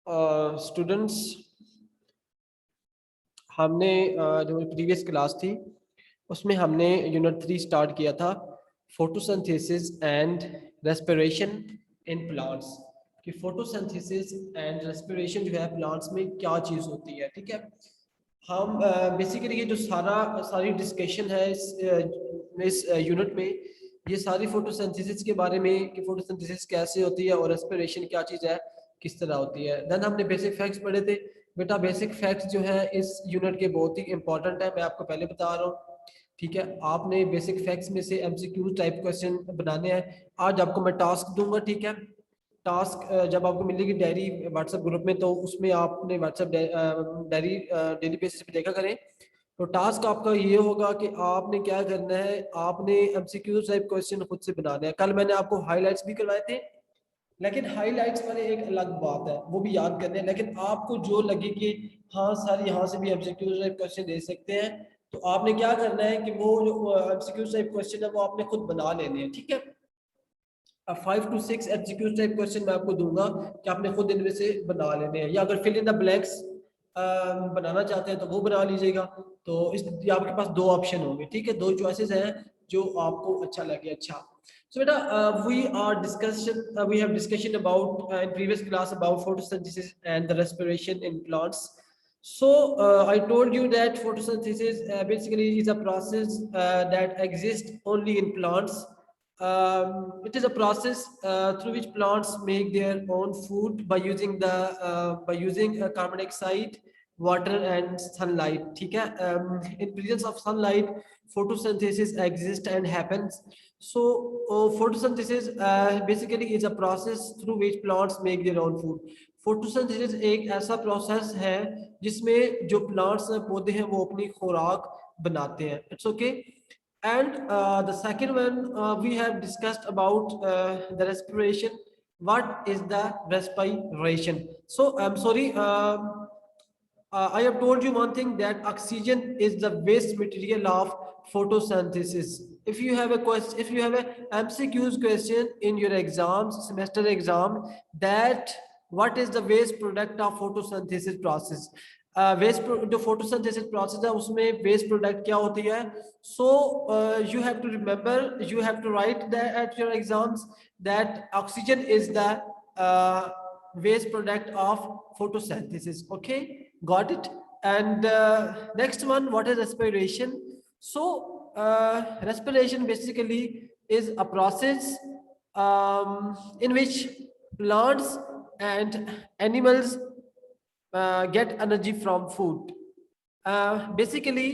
Students, हमने जो previous class थी उसमें हमने यूनिट 3 स्टार्ट किया था, photosynthesis and respiration in plants. कि फोटोसिंथेसिस एंड रेस्पिरेशन जो है प्लांट्स में क्या चीज़ होती है। ठीक है, हम बेसिकली ये जो सारी डिस्कशन है इस यूनिट में, ये सारी फोटोसिंथेसिस के बारे में कि फोटोसिंथेसिस कैसे होती है और रेस्पिरेशन क्या चीज़ है, किस तरह होती है। देन हमने बेसिक फैक्ट्स पढ़े थे। बेटा बेसिक फैक्ट्स जो है इस यूनिट के बहुत ही इंपॉर्टेंट है, मैं आपको पहले बता रहा हूँ। ठीक है, आपने बेसिक फैक्ट्स में से एमसीक्यू टाइप क्वेश्चन बनाने हैं। आज आपको मैं टास्क दूंगा। ठीक है, टास्क जब आपको मिलेगी डायरी व्हाट्सएप ग्रुप में, तो उसमें आपने व्हाट्सएप डायरी डेली बेसिस पे देखा करें। तो टास्क आपका ये होगा कि आपने क्या करना है, आपने एमसीक्यू टाइप क्वेश्चन खुद से बनाने हैं। कल मैंने आपको हाइलाइट्स भी करवाए थे, लेकिन हाइलाइट्स वाले एक अलग बात है, वो भी याद करने हैं। लेकिन आपको जो लगे कि हाँ सर यहाँ से भी एमसीक्यू टाइप क्वेश्चन दे सकते हैं, तो आपने क्या करना है कि वो जो एमसीक्यू टाइप क्वेश्चन है वो आपने खुद बना लेने हैं। ठीक है, 5 to 6 एमसीक्यू टाइप क्वेश्चन मैं आपको दूंगा कि आपने खुद इनमें से बना लेने हैं, या अगर फिल इन द ब्लैंक्स बनाना चाहते हैं तो वो बना लीजिएगा। तो इस ये आपके पास दो ऑप्शन होंगे। ठीक है, दो चॉइसेस हैं जो आपको अच्छा लगे। अच्छा, so beta we have discussion about in previous class about photosynthesis and the respiration in plants. So I told you that photosynthesis basically is a process that exists only in plants. It is a process through which plants make their own food by using carbon dioxide, water and sunlight. ठीक है, in presence of sunlight photosynthesis exists and happens. So photosynthesis basically is a process through which plants make their own food. Photosynthesis एक ऐसा process है जिसमें जो plants हैं, पौधे हैं, वो अपनी खुराक बनाते हैं। It's okay. And the second one, we have discussed about the respiration. What is the respiration? So I'm sorry, I have told you one thing, that oxygen is the waste material of photosynthesis. If you have a question, if you have a MCQs question in your exams, semester exam, that what is the waste product of photosynthesis process? जो photosynthesis process है उसमें waste product क्या होती है। So you have to remember, you have to write that at your exams that oxygen is the waste product of photosynthesis. Okay, got it. And next one, what is respiration? So respiration basically is a process in which plants and animals get energy from food. Basically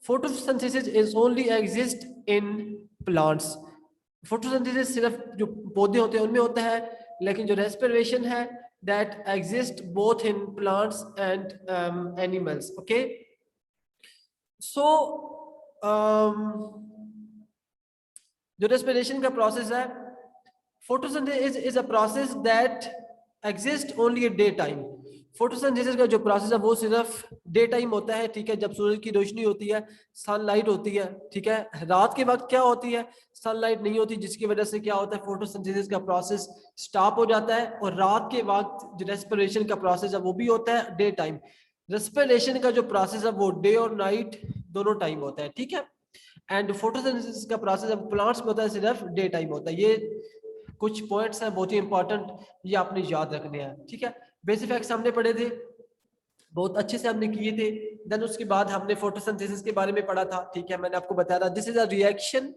photosynthesis is only exist in plants. Photosynthesis सिर्फ जो पौधे होते हैं उनमें होता है, लेकिन जो रेस्पिरेशन है that exist both in plants and animals. Okay, so जो रेस्पिरेशन का प्रोसेस है, photosynthesis is a process that exist only at day time. Photosynthesis का जो प्रोसेस है वो सिर्फ डे टाइम होता है। ठीक है, जब सूरज की रोशनी होती है, सनलाइट होती है। ठीक है, रात के वक्त क्या होती है, सनलाइट नहीं होती, जिसकी वजह से क्या होता है, फोटोसिंथेसिस का प्रोसेस स्टॉप हो जाता है। और रात के वक्त जो रेस्पिरेशन का प्रोसेस है वो भी होता है डे टाइम। रेस्पिरेशन का जो प्रोसेस है वो डे और नाइट दोनों टाइम होता है। ठीक है, एंड फोटोसिंथेसिस का प्रोसेस अब प्लांट्स में होता है सिर्फ डे टाइम होता है। ये कुछ पॉइंट्स हैं बहुत ही इंपॉर्टेंट, ये आपने याद रखने हैं। ठीक है, बेसिक फैक्ट्स हमने पढ़े थे, बहुत अच्छे से हमने किए थे। देन उसके बाद हमने फोटोसिंथेसिस के बारे में पढ़ा था। ठीक है, मैंने आपको बताया था दिस इज अ रिएक्शन।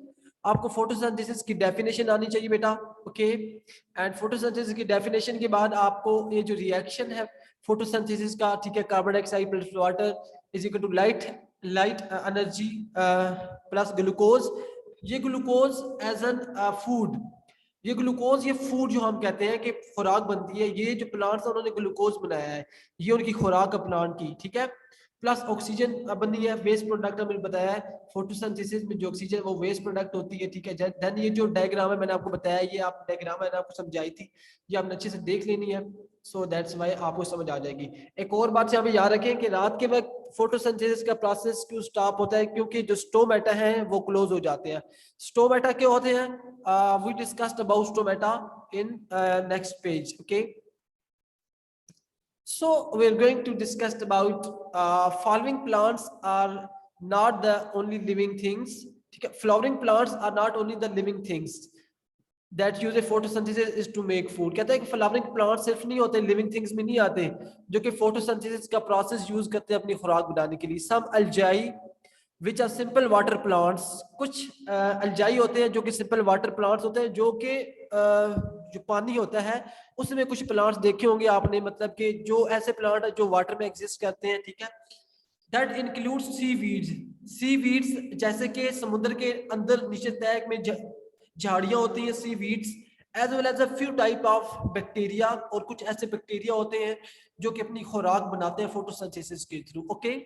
आपको फोटोसिंथेसिस की डेफिनेशन आनी चाहिए बेटा। ओके, एंड फोटोसिंथेसिस की डेफिनेशन के बाद आपको ये जो रिएक्शन है फोटोसिंथेसिस का, ठीक है, carbon dioxide plus water is equal to light energy plus glucose. ये ग्लूकोज एज एन फूड, ये ग्लूकोज, ये फूड जो हम कहते हैं कि खुराक बनती है, ये जो प्लांट्स है उन्होंने ग्लूकोज बनाया है, ये उनकी खुराक है प्लांट की। ठीक है, प्लस ऑक्सीजन बनी है, वेस्ट प्रोडक्ट हमने बताया है। फोटोसिंथेसिस में जो ऑक्सीजन वो वेस्ट प्रोडक्ट होती है। ठीक है, देन ये जो डायग्राम है मैंने आपको बताया, ये आप डायग्राम मैंने आपको समझाई थी, ये आपने अच्छे से देख लेनी है। सो दैट्स वाई आपको समझ आ जाएगी। एक और बात यहाँ पे याद रखें कि रात के वक्त फोटोसिंथेसिस का प्रोसेस क्यों स्टॉप होता है, क्योंकि जो स्टोमेटा हैं वो क्लोज हो जाते हैं। स्टोमेटा क्या होते हैं, we discussed about stomata in next page. Okay, So we're going to discuss about following plants are not the only living things. ठीक है, flowering plants are not only the living things that use a photosynthesis is to make food. कहता है कि flowering plants सिर्फ नहीं होते, living things में नहीं आते, जो कि photosynthesis का process use करते हैं अपनी खुराक बनाने के लिए. Some algae which are simple water plants, कुछ algae होते हैं जो कि simple water plants होते हैं, जो कि जो पानी होता है उसमें कुछ प्लांट्स देखे होंगे आपने, मतलब कि जो ऐसे प्लांट है जो वाटर में एग्जिस्ट करते हैं. ठीक है, दैट इंक्लूड्स सी वीड्स जैसे कि समुद्र के अंदर नीचे तैग में झाड़ियां होती हैं, seaweeds, as well as a few type of bacteria, और कुछ ऐसे बैक्टीरिया होते हैं जो कि अपनी खुराक बनाते हैं फोटोसिंथेसिस के through. Okay,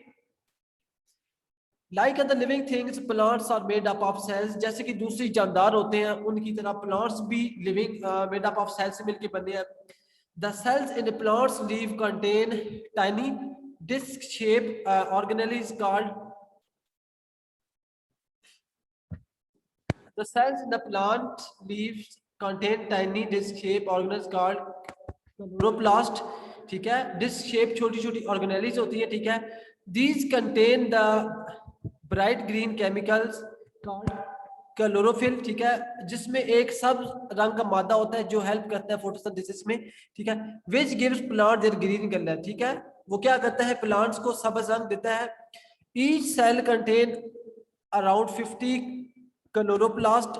like the living things plants are made up of cells, जैसे कि दूसरी जानदार होते हैं उनकी तरह प्लांट्स भी living made up of cells से मिलकर बने हैं. The cells in plants leave contain tiny disc shape organelles called, the cells in the plant leaves contain tiny disc shape organelles called chloroplast. ठीक है, डिस्क शेप छोटी छोटी organelles होती है. ठीक है, these contain the bright green chemicals chlorophyll. ठीक है, जिसमें एक सब रंग का मादा होता है जो हेल्प करता है फोटोसिंथेसिस में. ठीक है, which gives plant their green colour. ठीक है, वो क्या करता है, प्लांट्स को सब्ज रंग देता है. Each cell contain around 50 chloroplast.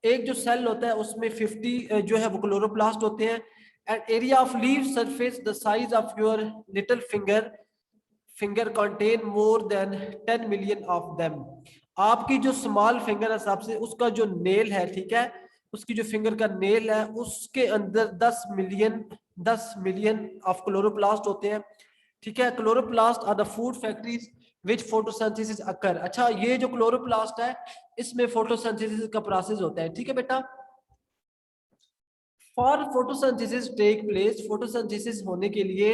एक जो सेल होता है उसमें 50 जो है वो क्लोरोप्लास्ट होते हैं. And area of leaf surface the size of your little finger contain more than 10 million of them. आपकी जो स्मॉल फिंगर है सबसे, उसका जो नेल है, ठीक है, उसकी जो फिंगर का नेल है उसके अंदर 10 मिलियन ऑफ क्लोरोप्लास्ट होते हैं. ठीक है, chloroplast are the food factories which photosynthesis occur. अच्छा, ये जो क्लोरोप्लास्ट है इसमें फोटोसिंथेसिस का प्रोसेस होता है. ठीक है बेटा, for photosynthesis take place, photosynthesis होने के लिए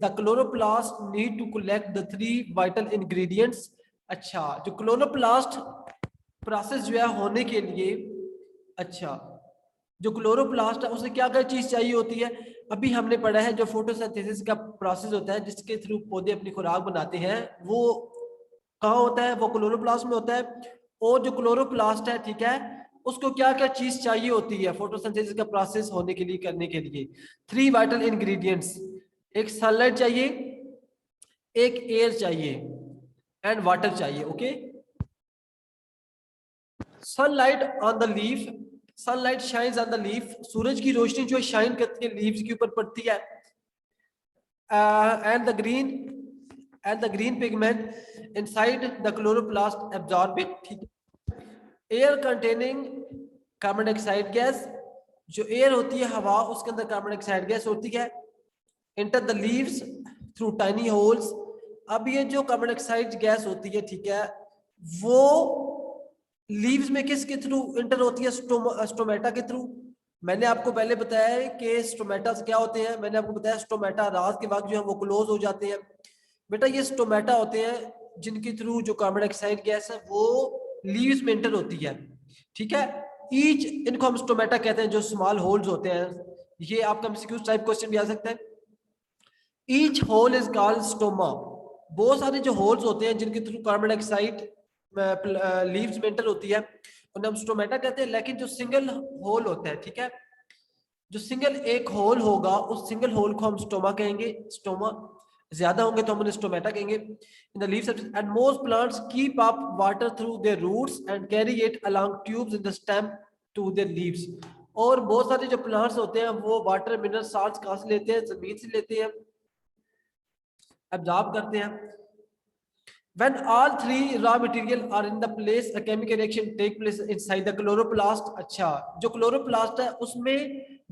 the chloroplast need to collect the 3 vital ingredients. अच्छा, जो क्लोरोप्लास्ट प्रोसेस जो है होने के लिए, अच्छा जो क्लोरोप्लास्ट है उसे क्या क्या चीज चाहिए होती है. अभी हमने पढ़ा है जो फोटोसिंथेसिस का प्रोसेस होता है जिसके थ्रू पौधे अपनी खुराक बनाते हैं, वो कहाँ होता है, वो क्लोरोप्लास्ट में होता है. और जो क्लोरोप्लास्ट है, ठीक है, उसको क्या क्या चीज चाहिए होती है फोटोसिंथेसिस का प्रोसेस होने के लिए, करने के लिए. 3 वाइटल इंग्रेडिएंट्स, एक सनलाइट चाहिए, एक एयर चाहिए एंड वाटर चाहिए. Okay, sunlight on the leaf, sunlight shines on the leaf, सूरज की रोशनी जो शाइन करती है लीव्स के ऊपर पड़ती है. And the green pigment inside the chloroplast absorb it. ठीक है, air containing carbon dioxide gas, जो एयर होती है हवा उसके अंदर कार्बन डाइऑक्साइड गैस होती है. Enter the leaves through tiny holes. अब ये जो कार्बन डाइऑक्साइड गैस होती है, ठीक है, वो लीव्स में किसके थ्रू इंटर होती है, स्टोमेटा के थ्रू. मैंने आपको पहले बताया है कि स्टोमेटा क्या होते हैं, मैंने आपको बताया स्टोमेटा रात के वक्त जो है वो क्लोज हो जाते हैं. बेटा ये स्टोमेटा होते हैं जिनके थ्रू जो कार्बन डाइऑक्साइड गैस है वो लीव्स में एंटर होती है. ठीक है, ईच, इनको हम स्टोमेटा कहते हैं, जो स्मॉल होल्स होते हैं. ये आपका एमसीक्यू टाइप क्वेश्चन भी आ सकता है. Each hole is called stoma. बहुत सारे जो होल्स होते हैं जिनके थ्रू कार्बन डाइऑक्साइड लीव्स में एंटर होती है उन्हें हम स्टोमेटा कहते हैं. लेकिन जो सिंगल होल होता है, ठीक है, जो सिंगल एक होल होगा उस सिंगल होल को हम स्टोमा कहेंगे. स्टोमा ज्यादा होंगे तो हम उन्हें स्टोमेटा कहेंगे. In the leaves and most plants keep up water through their roots and carry it along tubes in the stem to their leaves. और बहुत सारे जो प्लांट्स होते हैं वो वाटर मिनरल साल्ट्स कहां से लेते हैं, जमीन से लेते हैं, एब्जॉर्ब करते हैं. When all 3 raw material are in the place, a chemical reaction take place inside the chloroplast. अच्छा, जो क्लोरोप्लास्ट है उसमें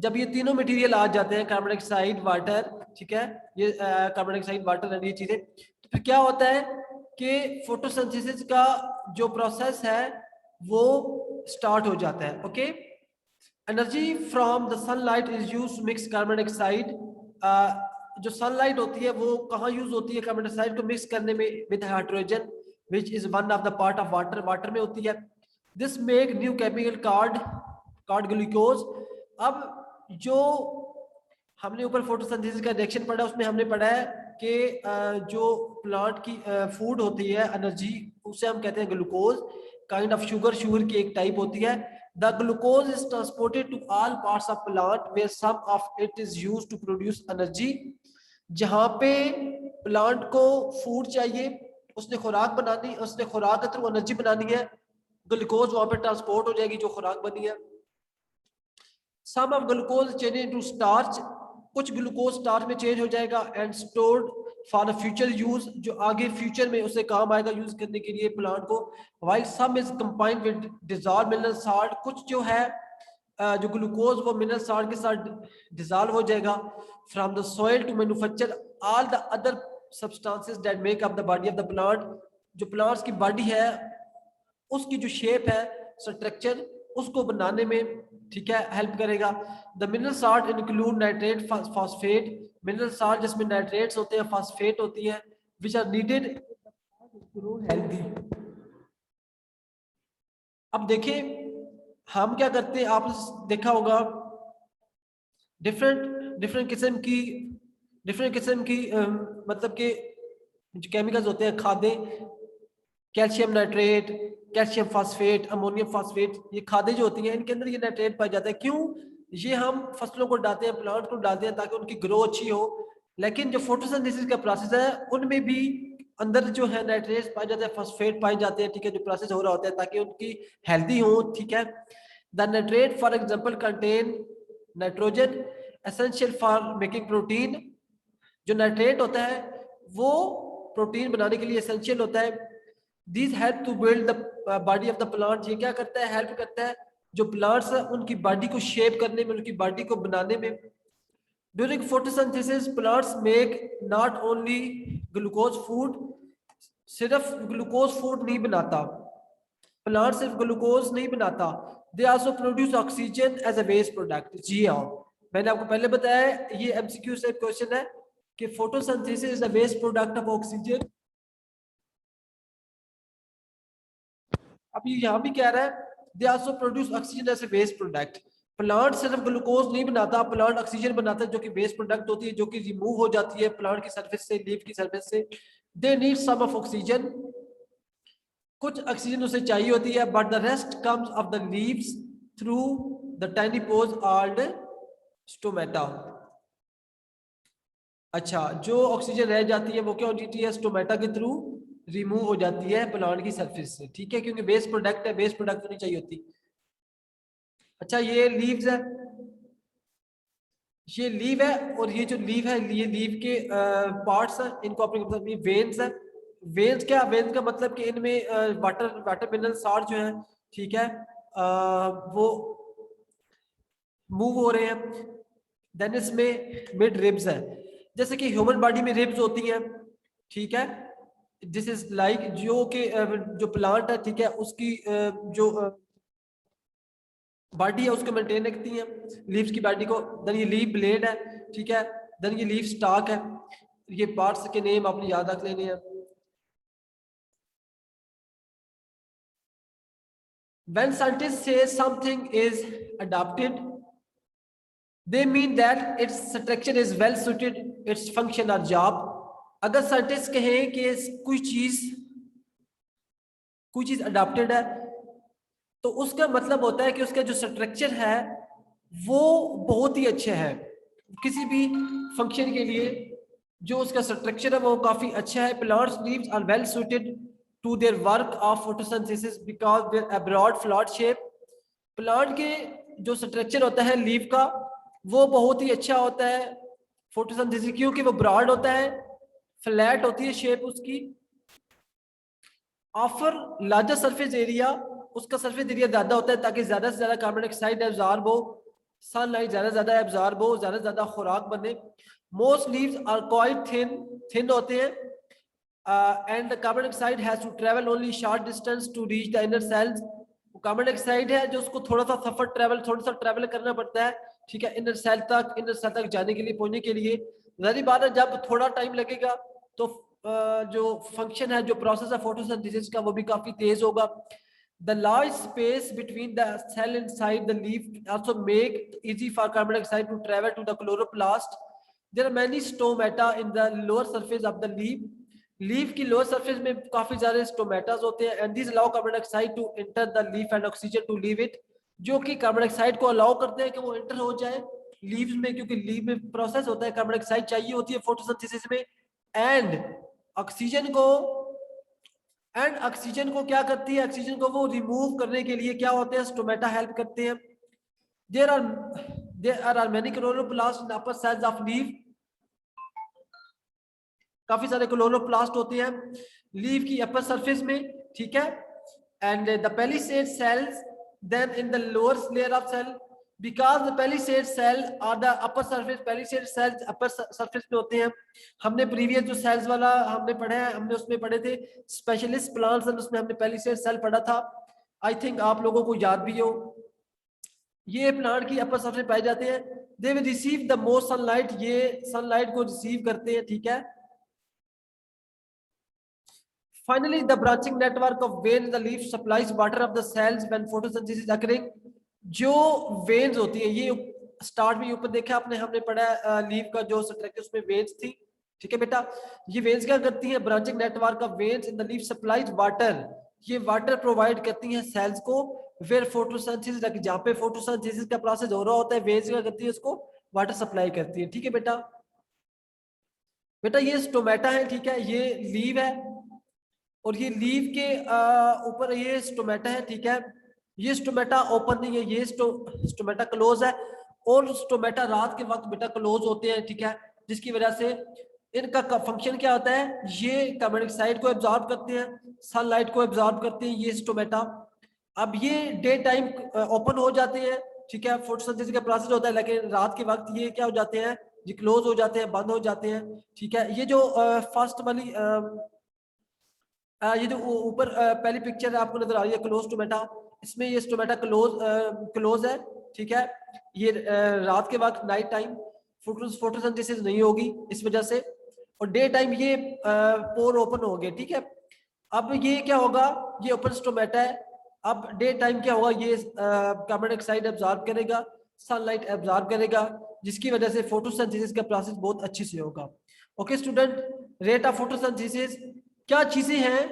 जब ये तीनों मटेरियल आ जाते हैं, कार्बन डाइऑक्साइड, वाटर, ठीक है, ये कार्बन डाइऑक्साइड, वाटर एंड ये चीजें, तो फिर क्या होता है कि फोटोसिंथेसिस का जो प्रोसेस है वो स्टार्ट हो जाता है. Okay, energy from the sunlight is used to mix carbon dioxide. जो सनलाइट होती है वो कहाँ यूज होती है कार्बन डाइऑक्साइड को मिक्स करने में, with hydrogen which is one of the part of water, water में होती है. This make new chemical card glucose. अब जो हमने ऊपर फोटोसिंथेसिस का रिएक्शन पढ़ा, उसमें हमने पढ़ा है कि जो प्लांट की फूड होती है, एनर्जी, उसे हम कहते हैं glucose, kind of sugar, sugar की एक टाइप होती है। The glucose is transported to all parts of plant where some of it is used to produce energy. जहाँ पे प्लांट को फूड चाहिए, उसने खुराक बनानी, उसने खुराक के थ्रू एनर्जी बनानी है, ग्लूकोज वहां पे ट्रांसपोर्ट हो जाएगी जो खुराक बनी है। Some of glucose change into starch, कुछ ग्लूकोज स्टार्च में चेंज हो जाएगा, and stored for future use, जो आगे फ्यूचर में उसे काम आएगा यूज करने के लिए प्लांट को। While some is combined with dissolve mineral salt, कुछ जो है जो ग्लूकोज वो मिनरल साल्ट के साथ डिजॉल्व हो जाएगा। From the soil to manufacture all the other substances that make up the body of the plant, जो प्लांट्स की बॉडी है उसकी जो शेप है, स्ट्रक्चर, उसको बनाने में, ठीक है, हेल्प करेगा। The mineral salt include nitrate, phosphate, mineral salt जिसमें नाइट्रेट्स होते हैं, फॉस्फेट होती है, which are needed grow healthy. अब देखिए हम क्या करते हैं, आपने देखा होगा डिफरेंट डिफरेंट किस्म की मतलब के जो केमिकल्स होते हैं, खादें, calcium nitrate, calcium phosphate, ammonium phosphate, ये खादें जो होती हैं इनके अंदर ये नाइट्रेट पाया जाता है। क्यों? ये हम फसलों को डालते हैं, प्लांट को डालते हैं ताकि उनकी ग्रो अच्छी हो। लेकिन जो फोटोसिंथेसिस का प्रोसेस है उनमें भी अंदर जो है नाइट्रेट्स पाए जाते हैं, फास्फेट पाए जाते हैं, ठीक है, जो प्रोसेस हो रहा होता है ताकि उनकी हेल्दी हो, ठीक है। The nitrate for example contain nitrogen essential for making protein, जो नाइट्रेट होता है वो प्रोटीन बनाने के लिए एसेंशियल होता है। These help to build the body of the plant, ये क्या करता है, हेल्प करता है जो प्लांट्स है उनकी बॉडी को शेप करने में, उनकी बॉडी को बनाने में। During photosynthesis plants make not only glucose food, सिर्फ ग्लूकोज फूड नहीं बनाता प्लांट, सिर्फ ग्लूकोज नहीं बनाता, they also produce oxygen as a waste product. जी हाँ, मैंने आपको पहले बताया, ये एमसीक्यू से क्वेश्चन है कि photosynthesis is a waste product of oxygen. अभी यहाँ भी कह रहा है they also produce oxygen as a waste product. Plant सिर्फ ग्लूकोज नहीं बनाता, प्लांट ऑक्सीजन बनाता है जो कि वेस्ट प्रोडक्ट होती है, जो कि रिमूव हो जाती है प्लांट की सरफेस से, लीफ की सरफेस से। They need some of oxygen, कुछ ऑक्सीजन उसे चाहिए होती है, but the rest comes off the leaves through the tiny pores called stomata. अच्छा, जो ऑक्सीजन रह जाती है वो क्या हो जाती है, स्टोमेटा के थ्रू रिमूव हो जाती है प्लांट की सरफेस से, ठीक है, क्योंकि वेस्ट प्रोडक्ट है, वेस्ट प्रोडक्ट तो नहीं चाहिए होती। अच्छा, ये लीव्स है, ये लीव है, और ये जो लीव है, ये लीव के पार्ट्स हैं, इनको अपने मतलब ये वेन्स है। वेन्स क्या, वेन्स का मतलब कि इनमें वाटर मिनरल साल्ट जो है, ठीक है, वो मूव हो रहे हैं। देन इसमें मिड रिब्स है, जैसे कि ह्यूमन बॉडी में रिब्स होती हैं, ठीक है, दिस इज लाइक जो कि जो प्लांट है, ठीक है, उसकी जो बॉडी है उसको मेंटेन रखती हैं, लीव्स की बॉडी को। देन ये लीफ ब्लेड है, ठीक है, देन ये लीफ स्टॉक है। ये पार्ट्स के नेम आपने याद रख लेने हैं। When scientists say something is adapted, they mean that its structure is well suited its function or job. अगर साइंटिस्ट कहें कि कोई चीज अडॉप्टेड है, तो उसका मतलब होता है कि उसका जो स्ट्रक्चर है वो बहुत ही अच्छा है, किसी भी फंक्शन के लिए जो उसका स्ट्रक्चर है वो काफी अच्छा है। Plants leaves are well suited to their work of photosynthesis because they're a broad flat shape. Plant के जो स्ट्रक्चर होता है लीफ का वो बहुत ही अच्छा होता है फोटोसिंथेसिस, क्योंकि वो ब्रॉड होता है, फ्लैट होती है शेप उसकी, ऑफर लार्जर सरफेस एरिया, उसका सरफेस एरिया ज्यादा होता है ताकि ज्यादा से ज्यादा कार्बन डाइऑक्साइड एब्जॉर्ब हो, सनलाइट ज्यादा से ज्यादा एब्जॉर्ब हो, ज्यादा से ज्यादा खुराक बने। Most leaves are quite thin होते हैं, and carbon dioxide has to travel only short distance to reach the inner cells. Carbon dioxide है जो उसको थोड़ा सा ट्रेवल करना पड़ता है, ठीक है, इनर सेल तक जाने के लिए, पहुंचने के लिए। जाहिर बात है जब थोड़ा टाइम लगेगा तो जो फंक्शन है, जो प्रोसेस है फोटोसिंथेसिस का, वो भी काफी तेज होगा। The large space between the cell inside the leaf also make it easy for carbon dioxide to travel to the chloroplast. There are many stomata in the lower surface of the leaf. Leaf की lower surface में काफी सारे stomatas होते हैं and this allow carbon dioxide to enter the leaf and oxygen to leave it, जो कि carbon dioxide को allow करते हैं कि वो एंटर हो जाए लीव्स में, क्योंकि लीव में प्रोसेस होता है, कार्बन डाइऑक्साइड चाहिए होती है फोटोसिंथेसिस में, एंड ऑक्सीजन को क्या करती है, ऑक्सीजन को वो रिमूव करने के लिए क्या होते हैं, स्टोमेटा हेल्प करते हैं। There are many chloroplast in upper cells of leaf, काफी सारे क्लोरोप्लास्ट होते हैं लीफ की अपर सरफेस में, ठीक है। And the palisade cells then in the lower layer of cell, because the palisade cell और the upper surface, palisade cells upper surface में होते हैं। हमने प्रीवियस जो सेल्स वाला हमने पढ़ा है, हमने उसमें पढ़े थे स्पेशलिस्ट प्लांट्स, उसमें हमने पेलिसेड सेल पढ़ा था, आई थिंक आप लोगों को याद भी हो। ये प्लांट की अपर सरफेस पाए जाते हैं। They will receive the most sunlight, ये सनलाइट को रिसीव करते हैं, ठीक है। Finally, the branching network of veins in the leaf supplies water of the cells when photosynthesis is occurring. जो veins होती है, ये स्टार्ट में ऊपर देखा आपने, हमने पढ़ा लीफ का जो स्ट्रक्चर उसमें veins थी, ठीक है बेटा। ये veins क्या करती हैं, branching network of veins in the leaf supplies water, ये वाटर प्रोवाइड करती हैं सेल्स को, where photosynthesis, जहाँ पे फोटोसिंथेसिस का प्रोसेस हो रहा होता है, veins क्या करती है, उसको वाटर सप्लाई करती है, ठीक है बेटा। बेटा ये स्टोमेटा है, ठीक है, ये लीव है और ये लीव के ऊपर ये स्टोमेटा है, ठीक है। ये स्टोमेटा ओपन नहीं है, ये स्टोमेटा क्लोज है, और स्टोमेटा रात के वक्त बेटा क्लोज होते हैं, ठीक है, जिसकी वजह से इनका फंक्शन क्या होता है, ये कार्बन डाइऑक्साइड को एब्जॉर्ब करते हैं, सनलाइट को एब्जॉर्ब करते हैं ये स्टोमेटा। अब ये डे टाइम ओपन हो जाते हैं, ठीक है, फोटोसिंथेसिस का प्रोसेस होता है, लेकिन रात के वक्त ये क्या हो जाते हैं, ये क्लोज हो जाते हैं, बंद हो जाते हैं, ठीक है। ये जो फर्स्ट वाली ये जो ऊपर पहली पिक्चर आपको नजर आ रही है क्लोज टोमेटा, इसमें ये टोमेटा क्लोज है, ठीक है। ये रात के वक्त नाइट टाइम फोटोसिंथेसिस नहीं होगी इस वजह से, और डे टाइम ये पोर ओपन हो गए, ठीक है। अब ये क्या होगा, ये ओपन स्टोमेटा है, अब डे टाइम क्या होगा, ये कार्बन डाइऑक्साइड एब्जॉर्ब करेगा, सनलाइट एब्जॉर्ब करेगा, जिसकी वजह से फोटोसिंथेसिस का प्रोसेस बहुत अच्छी से होगा। Okay student, rate of photosynthesis, क्या चीजें हैं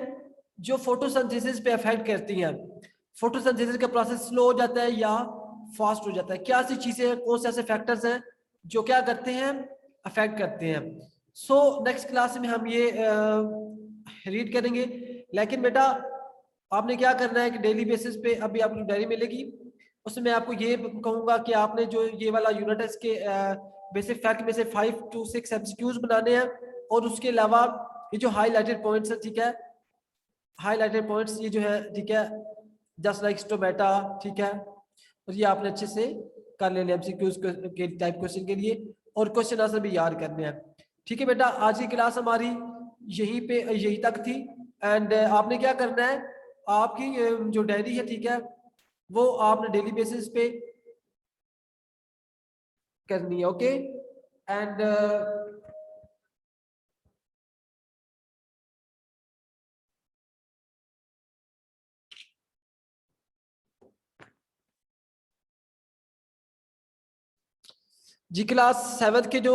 जो फोटोसिंथेसिस पे अफेक्ट करती हैं, फोटोसिंथेसिस का प्रोसेस स्लो हो जाता है या फास्ट हो जाता है, क्या सी चीजें हैं, कौन से ऐसे फैक्टर्स हैं जो क्या करते हैं, अफेक्ट करते हैं। सो नेक्स्ट क्लास में हम ये रीड करेंगे, लेकिन बेटा आपने क्या करना है कि डेली बेसिस पे अभी आपको डायरी मिलेगी, उसमें आपको ये कहूंगा कि आपने जो ये वाला यूनिट है इसके बेसिक फैक्ट में से 5 to 6 एमसीक्यूज बनाने हैं, और उसके अलावा ये जो हाईलाइटेड पॉइंट्स है, ठीक है, हाईलाइटेड पॉइंट्स ये जो है, ठीक है, जस्ट लाइक स्टोमेटा, ठीक है, और ये आपने अच्छे से कर लेने एमसीक्यूज के टाइप क्वेश्चन के लिए, और क्वेश्चन आंसर भी याद करने हैं, ठीक है बेटा। आज की क्लास हमारी यही तक थी, एंड आपने क्या करना है, आपकी जो डायरी है, ठीक है, वो आपने डेली बेसिस पे करनी है, okay. And ji class 7th के जो